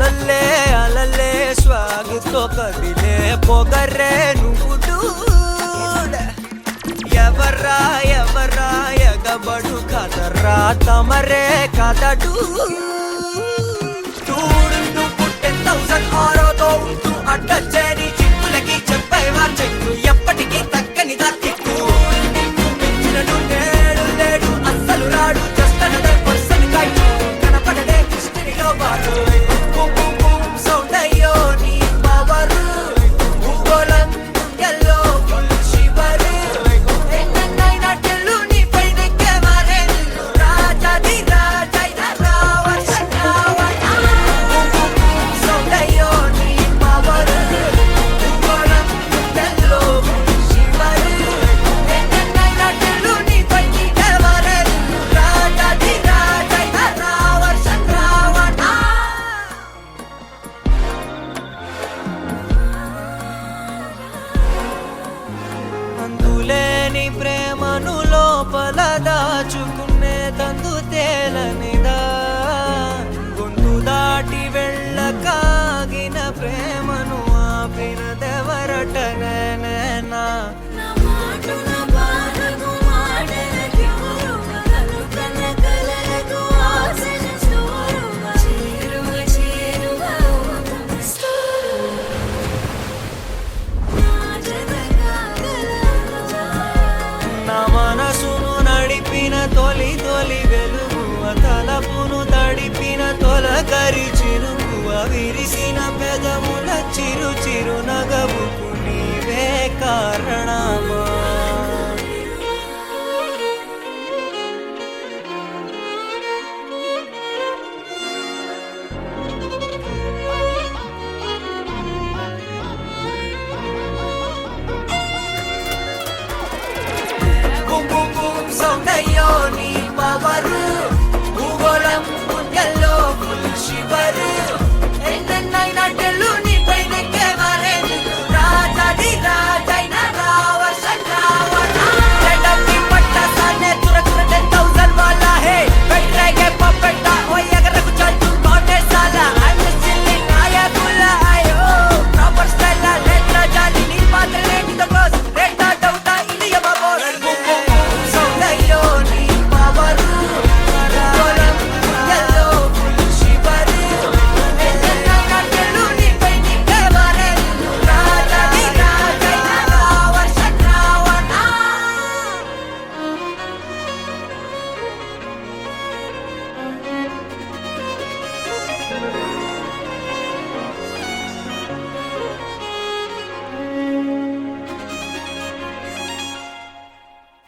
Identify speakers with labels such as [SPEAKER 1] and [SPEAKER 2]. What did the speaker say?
[SPEAKER 1] అలల్లే అలల్లే స్వాగతో కదిలే పొగర్రే నువ్వు ఎవర్రా ఎవర్రా ఎగబడు కదర్రా తమరే కదడు చూడు పుట్టే 1000 ఆరోతో ఉంటూ అడ్డచ్చేని చిక్కులకి చెప్పేవా చెక్కు ఎప్పటికీ తక్కని దక్కు పెంచినడు నేడు లేడు అస్సలు రాడు జస్ట్ అనదర్ పర్సన్ కైట్ కనపడడే కృష్ణునిలో వాడు సౌండ్ అయ్యో నీ పవర్ భూగోళం ఎల్లో ఫుల్ శివర్ ఎన్నైనా టెల్లు నీ పైనకే మారేను రాజాది రాజైన రావణ సౌండ్ అయ్యో నీ పవర్ భూగోళం ఎల్లో ఫుల్ శివర్ ఎన్నైనా టెల్లు నీ పైనకే మారేను రాజాది రాజైన రావణ అందులేని ప్రేమను లోపల దాచుకునే తందు తేలనిదా గొంతు దాటి వెళ్ళకాగిన ప్రేమను ఆపినదెవరటనేనా నా మనసును నడిపిన తొలి తొలి వెలుగు తలపును తడిపిన తొలకరి చిరుకువ విరిసిన పెదముల చిరు చిరు నగవుకు నీవే కారణమా